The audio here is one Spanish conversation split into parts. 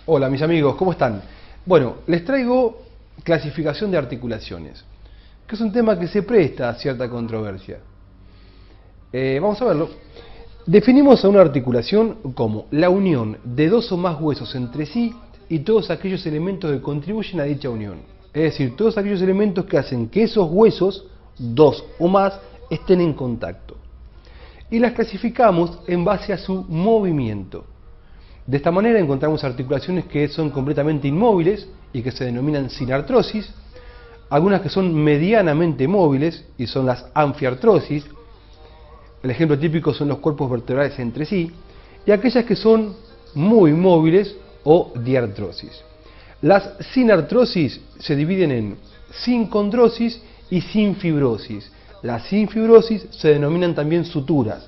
Hola mis amigos, ¿cómo están? Bueno, les traigo clasificación de articulaciones, que es un tema que se presta a cierta controversia. Vamos a verlo. Definimos a una articulación como la unión de dos o más huesos entre sí y todos aquellos elementos que contribuyen a dicha unión. Es decir, todos aquellos elementos que hacen que esos huesos, dos o más, estén en contacto. Y las clasificamos en base a su movimiento. De esta manera encontramos articulaciones que son completamente inmóviles y que se denominan sinartrosis, algunas que son medianamente móviles y son las anfiartrosis. El ejemplo típico son los cuerpos vertebrales entre sí, y aquellas que son muy móviles o diartrosis. Las sinartrosis se dividen en sincondrosis y sinfibrosis. Las sinfibrosis se denominan también suturas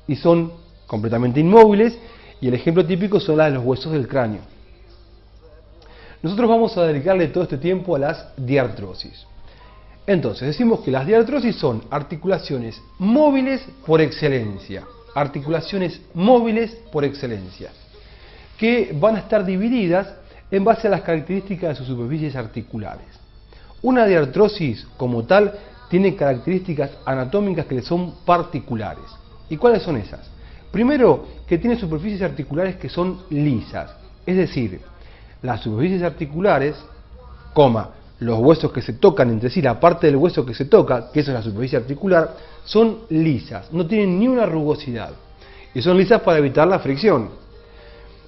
y son completamente inmóviles, y el ejemplo típico son las de los huesos del cráneo. Nosotros vamos a dedicarle todo este tiempo a las diartrosis. Entonces, decimos que las diartrosis son articulaciones móviles por excelencia. Articulaciones móviles por excelencia, que van a estar divididas en base a las características de sus superficies articulares. Una diartrosis, como tal, tiene características anatómicas que le son particulares. ¿Y cuáles son esas? Primero, que tiene superficies articulares que son lisas, es decir, las superficies articulares, los huesos que se tocan entre sí, la parte del hueso que se toca, que eso es la superficie articular, son lisas, no tienen ni una rugosidad, y son lisas para evitar la fricción.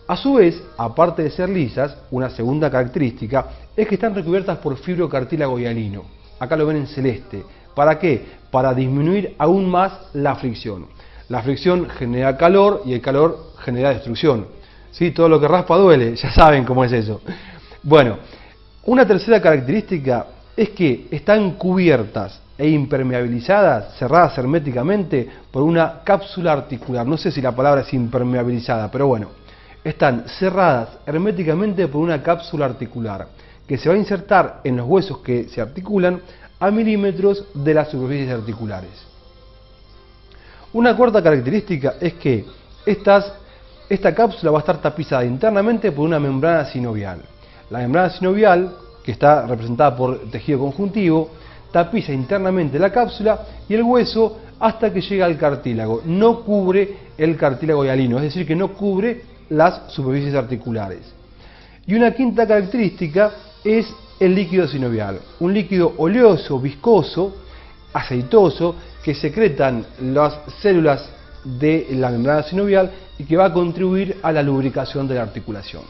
A su vez, aparte de ser lisas, una segunda característica es que están recubiertas por fibrocartílago hialino. Acá lo ven en celeste. ¿Para qué? Para disminuir aún más la fricción. La fricción genera calor y el calor genera destrucción. ¿Sí? Todo lo que raspa duele, ya saben cómo es eso. Bueno, una tercera característica es que están cubiertas e impermeabilizadas, cerradas herméticamente por una cápsula articular. No sé si la palabra es impermeabilizada, pero bueno, están cerradas herméticamente por una cápsula articular que se va a insertar en los huesos que se articulan a milímetros de las superficies articulares. Una cuarta característica es que esta cápsula va a estar tapizada internamente por una membrana sinovial. La membrana sinovial, que está representada por tejido conjuntivo, tapiza internamente la cápsula y el hueso hasta que llega al cartílago. No cubre el cartílago hialino, es decir, que no cubre las superficies articulares. Y una quinta característica es el líquido sinovial, un líquido oleoso, viscoso, aceitoso, que secretan las células de la membrana sinovial y que va a contribuir a la lubricación de la articulación.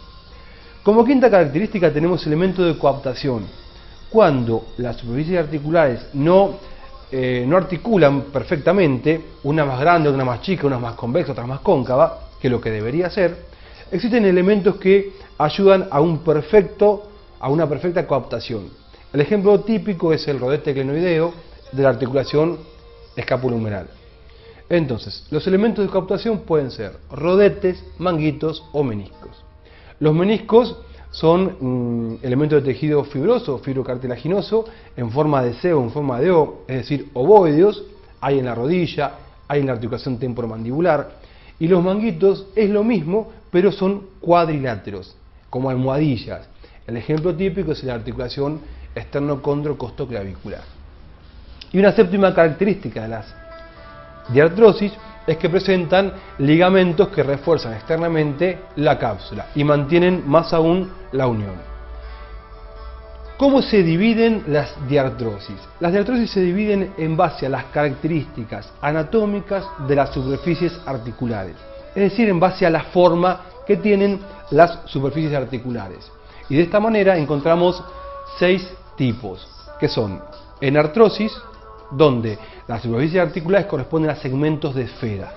Como quinta característica tenemos elementos de coaptación. Cuando las superficies articulares no articulan perfectamente, una más grande, una más chica, una más convexa, otra más cóncava, que lo que debería ser, existen elementos que ayudan a una perfecta coaptación. El ejemplo típico es el rodete glenoideo de la articulación escapulohumeral. Entonces, los elementos de coaptación pueden ser rodetes, manguitos o meniscos. Los meniscos son elementos de tejido fibroso, fibrocartilaginoso, en forma de C o en forma de O, es decir, ovoideos, hay en la rodilla, hay en la articulación temporomandibular, y los manguitos es lo mismo, pero son cuadriláteros, como almohadillas. El ejemplo típico es la articulación esternocondrocostoclavicular. Y una séptima característica de las diartrosis es que presentan ligamentos que refuerzan externamente la cápsula y mantienen más aún la unión. ¿Cómo se dividen las diartrosis? Las diartrosis se dividen en base a las características anatómicas de las superficies articulares, es decir, en base a la forma que tienen las superficies articulares. Y de esta manera encontramos 6 tipos, que son enartrosis, donde las superficies articulares corresponden a segmentos de esfera.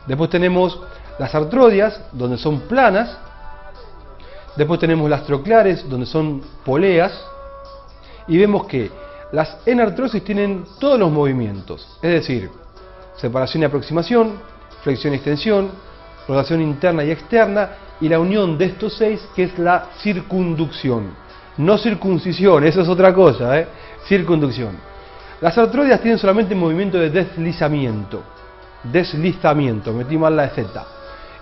Después tenemos las artrodias, donde son planas. Después tenemos las trocleares, donde son poleas. Y vemos que las enartrosis tienen todos los movimientos, es decir, separación y aproximación, flexión y extensión, rotación interna y externa, y la unión de estos 6, que es la circunducción. No circuncisión, eso es otra cosa, circunducción. Las artrodias tienen solamente movimiento de deslizamiento, metí mal la Z.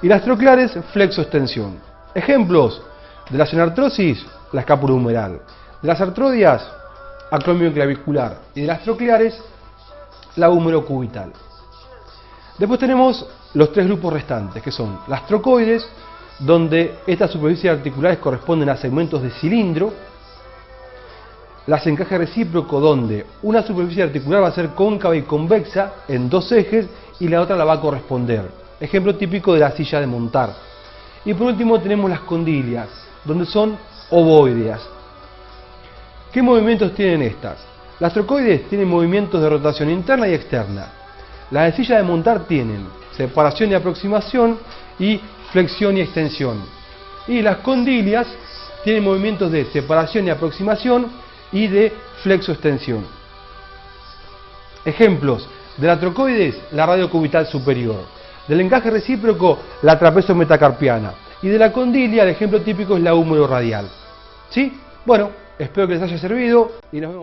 Y las trocleares, flexo-extensión. Ejemplos de la senartrosis, la escápula humeral. De las artrodias, acromio clavicular. Y de las trocleares, la húmero-cubital. Después tenemos los tres grupos restantes, que son las trocoides, donde estas superficies articulares corresponden a segmentos de cilindro. Las encaje recíproco, donde una superficie articular va a ser cóncava y convexa en dos ejes y la otra la va a corresponder. Ejemplo típico de la silla de montar. Y por último tenemos las condilias, donde son ovoideas. ¿Qué movimientos tienen estas? Las trocoides tienen movimientos de rotación interna y externa. Las de silla de montar tienen separación y aproximación y flexión y extensión. Y las condilias tienen movimientos de separación y aproximación y de flexo-extensión. Ejemplos de la trocoides, la radiocubital superior. Del encaje recíproco, la trapecio metacarpiana. Y de la condilia, el ejemplo típico es la húmero radial. ¿Sí? Bueno, espero que les haya servido y nos vemos.